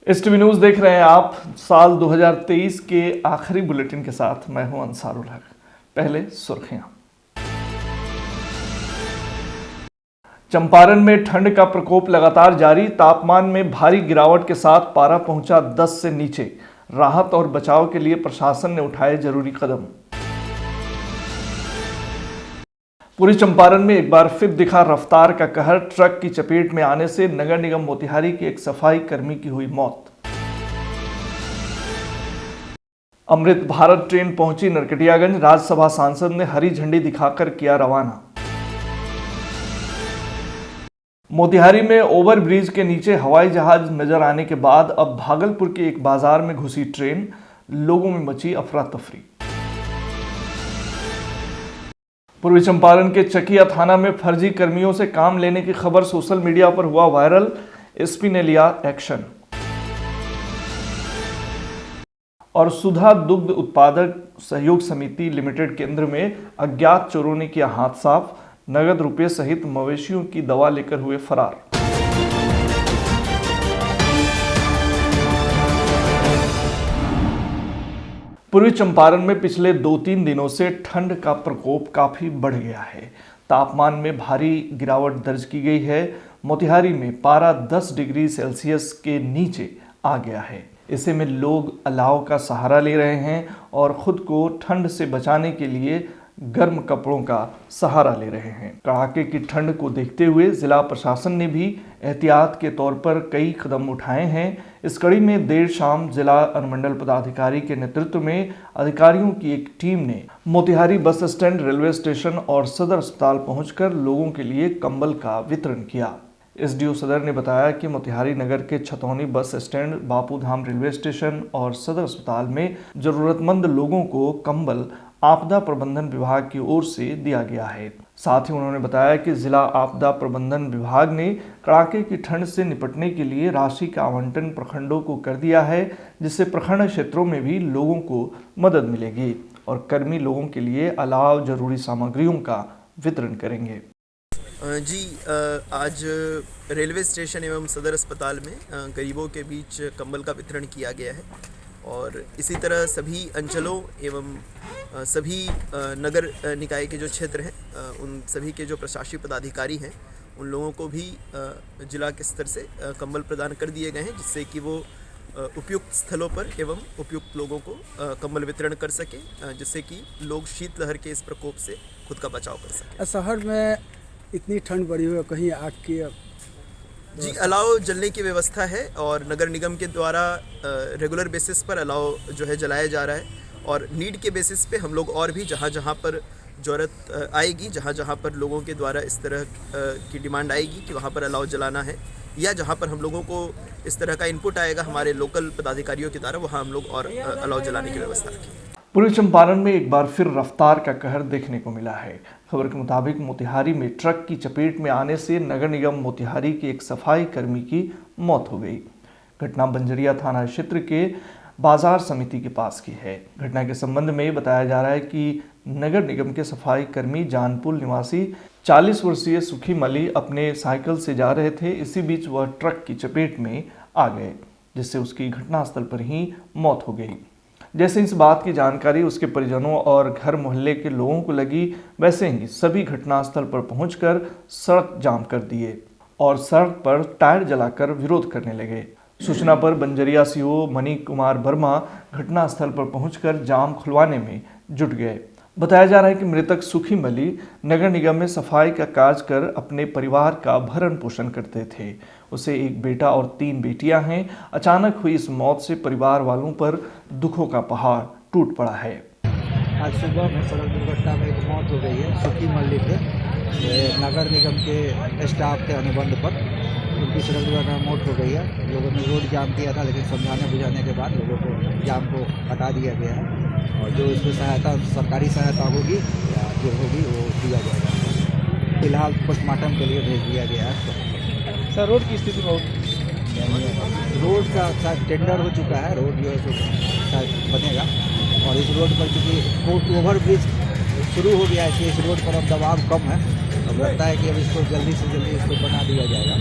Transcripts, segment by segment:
इस TV news देख रहे हैं आप साल 2023 के आखिरी बुलेटिन के साथ। मैं हूं अंसारुल हक। पहले सुर्खियां। चंपारण में ठंड का प्रकोप लगातार जारी। तापमान में भारी गिरावट के साथ पारा पहुंचा 10 से नीचे। राहत और बचाव के लिए प्रशासन ने उठाए जरूरी कदम। पूर्वी चंपारण में एक बार फिर दिखा रफ्तार का कहर। ट्रक की चपेट में आने से नगर निगम मोतिहारी के एक सफाई कर्मी की हुई मौत। अमृत भारत ट्रेन पहुंची नरकटियागंज। राज्यसभा सांसद ने हरी झंडी दिखाकर किया रवाना। मोतिहारी में ओवरब्रिज के नीचे हवाई जहाज नजर आने के बाद अब भागलपुर के एक बाजार में घुसी ट्रेन। लोगों में मची अफरा तफरी। पूर्वी चंपारण के चकिया थाना में फर्जी कर्मियों से काम लेने की खबर सोशल मीडिया पर हुआ वायरल। एसपी ने लिया एक्शन। और सुधा दुग्ध उत्पादक सहयोग समिति लिमिटेड केंद्र में अज्ञात चोरों ने किया हाथ साफ। नगद रुपये सहित मवेशियों की दवा लेकर हुए फरार। पूर्वी चंपारण में पिछले 2-3 दिनों से ठंड का प्रकोप काफी बढ़ गया है। तापमान में भारी गिरावट दर्ज की गई है। मोतिहारी में पारा 10 डिग्री सेल्सियस के नीचे आ गया है। ऐसे में लोग अलाव का सहारा ले रहे हैं और खुद को ठंड से बचाने के लिए गर्म कपड़ों का सहारा ले रहे हैं। कड़ाके की ठंड को देखते हुए जिला प्रशासन ने भी एहतियात के तौर पर कई कदम उठाए हैं। इस कड़ी में देर शाम जिला अनुमंडल पदाधिकारी के नेतृत्व में अधिकारियों की एक टीम ने Motihari bus stand, railway station और सदर अस्पताल पहुंचकर लोगों के लिए कंबल का वितरण किया। एसडीओ सदर ने बताया कि मोतिहारी नगर के Chhatauni bus stand, Bapudham railway station और सदर अस्पताल में जरूरतमंद लोगों को कंबल आपदा प्रबंधन विभाग की ओर से दिया गया है। साथ ही उन्होंने बताया कि जिला आपदा प्रबंधन विभाग ने कड़ाके की ठंड से निपटने के लिए राशि का आवंटन प्रखंडों को कर दिया है, जिससे प्रखंड क्षेत्रों में भी लोगों को मदद मिलेगी और कर्मी लोगों के लिए अलाव जरूरी सामग्रियों का वितरण करेंगे। जी, आज रेलवे स्टेशन एवं सदर अस्पताल में गरीबों के बीच कंबल का वितरण किया गया है और इसी तरह सभी अंचलों एवं सभी नगर निकाय के जो क्षेत्र हैं उन सभी के जो प्रशासकीय पदाधिकारी हैं उन लोगों को भी जिला के स्तर से कंबल प्रदान कर दिए गए हैं, जिससे कि वो उपयुक्त स्थलों पर एवं उपयुक्त लोगों को कंबल वितरण कर सकें, जिससे कि लोग शीतलहर के इस प्रकोप से खुद का बचाव कर सकें। शहर में इतनी ठंड बढ़ी हुई है, कहीं आग की जी अलाव जलने की व्यवस्था है और नगर निगम के द्वारा रेगुलर बेसिस पर अलाव जो है जलाया जा रहा है और नीड के बेसिस पे हम लोग और भी जहाँ जहाँ पर ज़रूरत आएगी, जहाँ जहाँ पर लोगों के द्वारा इस तरह की डिमांड आएगी कि वहाँ पर अलाव जलाना है या जहाँ पर हम लोगों को इस तरह का इनपुट आएगा हमारे लोकल पदाधिकारियों के द्वारा, वहाँ हम लोग और अलाव जलाने की व्यवस्था रखेंगे। पूर्वी चंपारण में एक बार फिर रफ्तार का कहर देखने को मिला है। खबर के मुताबिक मोतिहारी में ट्रक की चपेट में आने से नगर निगम मोतिहारी के एक सफाई कर्मी की मौत हो गई। घटना बंजरिया थाना क्षेत्र के बाजार समिति के पास की है। घटना के संबंध में बताया जा रहा है कि नगर निगम के सफाई कर्मी जानपुल निवासी 40 वर्षीय सुखी मली अपने साइकिल से जा रहे थे। इसी बीच वह ट्रक की चपेट में आ गए, जिससे उसकी घटनास्थल पर ही मौत हो गई। जैसे इस बात की जानकारी उसके परिजनों और घर मोहल्ले के लोगों को लगी, वैसे ही सभी घटनास्थल पर पहुंचकर सड़क जाम कर दिए और सड़क पर टायर जलाकर विरोध करने लगे। सूचना पर बंजरिया सीओ मनीष कुमार वर्मा घटनास्थल पर पहुंचकर जाम खुलवाने में जुट गए। बताया जा रहा है कि मृतक सुखी मली नगर निगम में सफाई का कार्य कर अपने परिवार का भरण पोषण करते थे। उसे एक बेटा और 3 बेटियां हैं। अचानक हुई इस मौत से परिवार वालों पर दुखों का पहाड़ टूट पड़ा है। आज सुबह में सड़क दुर्घटना में एक मौत हो गई है सुखी मल्ली पे, नगर निगम के स्टाफ के अनुबंध पर उनकी सड़क दुर्घटना में मौत हो गई है। लोगों ने रोड जाम किया था, लेकिन समझाने बुझाने के बाद लोगों को जाम को हटा दिया गया है और जो इसमें सहायता सरकारी सहायता होगी या जो होगी वो दिया जाएगा। फिलहाल पोस्टमार्टम के लिए भेज दिया गया है। सर, रोड की स्थिति बहुत रोड का शायद टेंडर हो चुका है, रोड जो है सो शायद बनेगा और इस रोड पर चूँकि ओवर ब्रिज शुरू हो गया है, इस रोड पर अब दबाव कम है। अब लगता है कि अब इसको जल्दी से जल्दी इसको बना दिया जाएगा।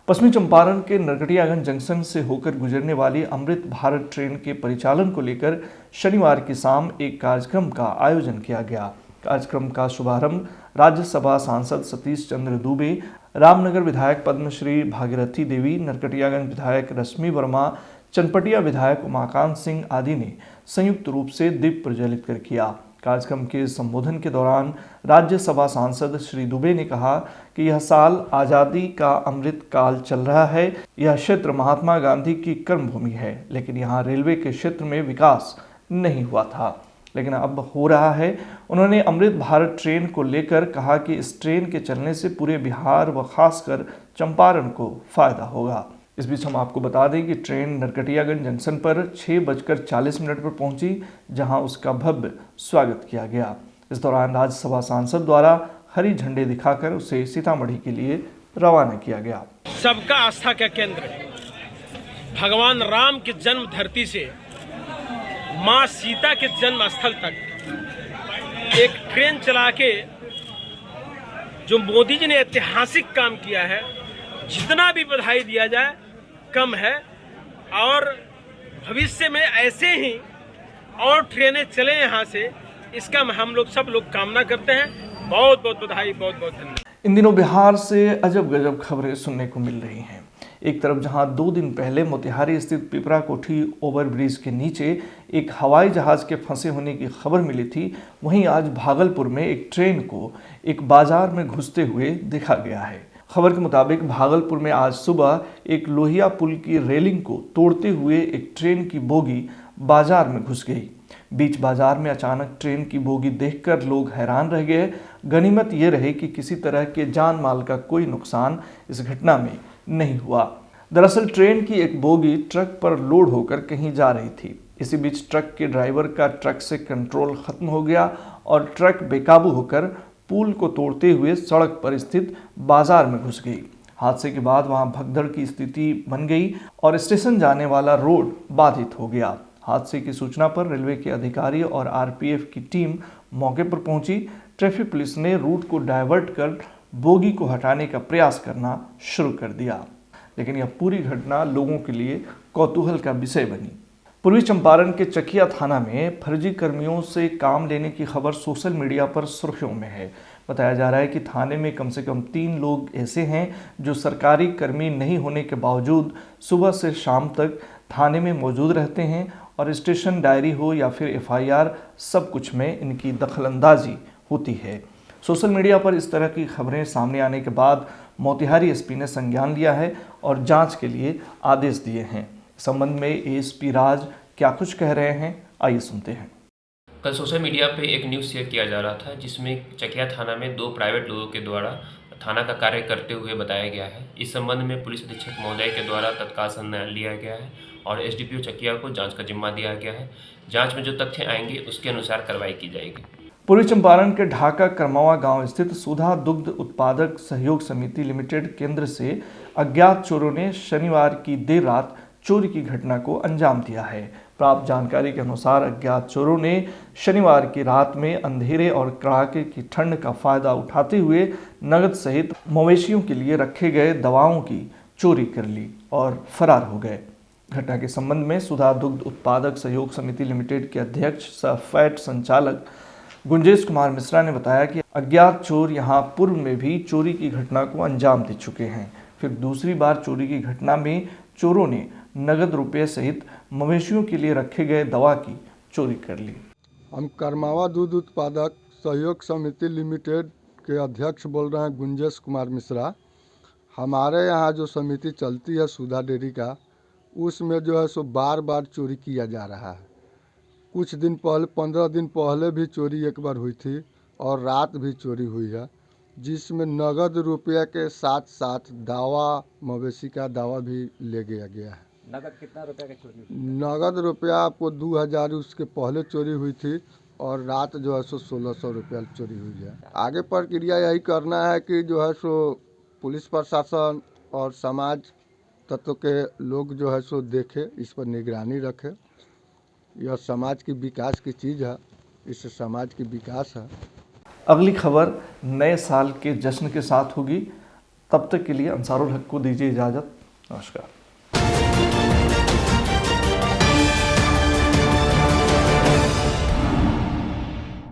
पश्चिमी चंपारण के नरकटियागंज जंक्शन से होकर गुजरने वाली अमृत भारत ट्रेन के परिचालन को लेकर शनिवार की शाम एक कार्यक्रम का आयोजन किया गया। कार्यक्रम का शुभारंभ राज्यसभा सांसद सतीश चंद्र दुबे, रामनगर विधायक पद्मश्री भागीरथी देवी, नरकटियागंज विधायक रश्मि वर्मा, चनपटिया विधायक उमाकांत सिंह आदि ने संयुक्त रूप से दीप प्रज्वलित कर किया। कार्यक्रम के संबोधन के दौरान राज्यसभा सांसद श्री दुबे ने कहा कि यह साल आज़ादी का अमृत काल चल रहा है। यह क्षेत्र महात्मा गांधी की कर्मभूमि है, लेकिन यहाँ रेलवे के क्षेत्र में विकास नहीं हुआ था, लेकिन अब हो रहा है। उन्होंने अमृत भारत ट्रेन को लेकर कहा कि इस ट्रेन के चलने से पूरे बिहार व खासकर चंपारण को फायदा होगा। इस बीच हम आपको बता दें कि ट्रेन नरकटियागंज जंक्शन पर 6:40 पर पहुंची, जहां उसका भव्य स्वागत किया गया। इस दौरान राज्यसभा सांसद द्वारा हरी झंडे दिखाकर उसे सीतामढ़ी के लिए रवाना किया गया। सबका आस्था का केंद्र भगवान राम की जन्म धरती से मां सीता के जन्म स्थल तक एक ट्रेन चला के जो मोदी जी ने ऐतिहासिक काम किया है, जितना भी बधाई दिया जाए कम है। और भविष्य में ऐसे ही और ट्रेनें चले यहाँ से, इसका हम लोग सब लोग कामना करते हैं। बहुत बहुत बधाई, बहुत बहुत धन्यवाद। इन दिनों बिहार से अजब गजब खबरें सुनने को मिल रही हैं। एक तरफ जहां 2 दिन पहले मोतिहारी स्थित पिपरा कोठी ओवरब्रिज के नीचे एक हवाई जहाज के फंसे होने की खबर मिली थी, वहीं आज भागलपुर में एक ट्रेन को एक बाजार में घुसते हुए देखा गया है। खबर के मुताबिक भागलपुर में आज सुबह एक लोहिया पुल की रेलिंग को तोड़ते हुए एक ट्रेन की बोगी बाजार में घुस गई। बीच बाजार में अचानक ट्रेन की बोगी देखकर लोग हैरान रह गए। गनीमत ये रहे कि किसी तरह के जान माल का कोई नुकसान इस घटना में नहीं हुआ। दरअसल ट्रेन की एक बोगी ट्रक पर लोड होकर कहीं जा रही थी। इसी बीच ट्रक के ड्राइवर का ट्रक से कंट्रोल खत्म हो गया और ट्रक बेकाबू होकर पुल को तोड़ते हुए सड़क पर स्थित बाजार में घुस गई। हादसे के बाद वहां भगदड़ की स्थिति बन गई और स्टेशन जाने वाला रोड बाधित हो गया। हादसे की सूचना पर रेलवे के अधिकारी और आरपीएफ की टीम मौके पर पहुंची। ट्रैफिक पुलिस ने रूट को डायवर्ट कर बोगी को हटाने का प्रयास करना शुरू कर दिया, लेकिन यह पूरी घटना लोगों के लिए कौतूहल का विषय बनी। पूर्वी चंपारण के चकिया थाना में फर्जी कर्मियों से काम लेने की खबर सोशल मीडिया पर सुर्खियों में है। बताया जा रहा है कि थाने में कम से कम 3 लोग ऐसे हैं जो सरकारी कर्मी नहीं होने के बावजूद सुबह से शाम तक थाने में मौजूद रहते हैं और स्टेशन डायरी हो या फिर एफआईआर, सब कुछ में इनकी दखलंदाजी होती है। सोशल मीडिया पर इस तरह की खबरें सामने आने के बाद मोतिहारी एसपी ने संज्ञान लिया है और जांच के लिए आदेश दिए हैं। इस संबंध में एएसपी राज क्या कुछ कह रहे हैं, आइए सुनते हैं। कल सोशल मीडिया पे एक न्यूज़ शेयर किया जा रहा था, जिसमें चकिया थाना में 2 प्राइवेट लोगों के द्वारा थाना का कार्य करते हुए बताया गया है। इस संबंध में पुलिस अधीक्षक महोदय के द्वारा तत्काल संज्ञान लिया गया है और एसडीपीओ चकिया को जांच का जिम्मा दिया गया है। जांच में जो तथ्य आएंगे उसके अनुसार कार्रवाई की जाएगी। पूर्वी चंपारण के ढाका करमावा गांव स्थित सुधा दुग्ध उत्पादक सहयोग समिति लिमिटेड केंद्र से अज्ञात चोरों ने शनिवार की देर रात चोरी की घटना को अंजाम दिया है। प्राप्त जानकारी के अनुसार अज्ञात चोरों ने शनिवार की रात में अंधेरे और कड़ाके की ठंड का फायदा उठाते हुए नगद सहित मवेशियों के लिए रखे गए दवाओं की चोरी कर ली और फरार हो गए। घटना के संबंध में सुधा दुग्ध उत्पादक सहयोग समिति लिमिटेड के अध्यक्ष सह फैट संचालक गुंजेश कुमार मिश्रा ने बताया कि अज्ञात चोर यहां पूर्व में भी चोरी की घटना को अंजाम दे चुके हैं। फिर दूसरी बार चोरी की घटना में चोरों ने नगद रुपये सहित मवेशियों के लिए रखे गए दवा की चोरी कर ली। हम करमावा दूध उत्पादक सहयोग समिति लिमिटेड के अध्यक्ष बोल रहे हैं गुंजेश कुमार मिश्रा। हमारे यहाँ जो समिति चलती है सुधा डेयरी का, उसमें जो है सो बार बार चोरी किया जा रहा है। कुछ दिन पहले 15 दिन पहले भी चोरी एक बार हुई थी और रात भी चोरी हुई है, जिसमें नगद रुपये के साथ साथ दावा, मवेशी का दावा भी ले गया है। नगद कितना रुपया की चोरी हुई? नगद रुपया आपको 2000 उसके पहले चोरी हुई थी और रात जो है सो 1600 रुपया चोरी हुई है। आगे प्रक्रिया यही करना है कि जो है सो पुलिस प्रशासन और समाज तत्व के लोग जो है सो देखे, इस पर निगरानी रखे। यह समाज की विकास की चीज़ है, इससे समाज की विकास है। अगली खबर नए साल के जश्न के साथ होगी। तब तक के लिए अंसारुल हक को दीजिए इजाज़त। नमस्कार।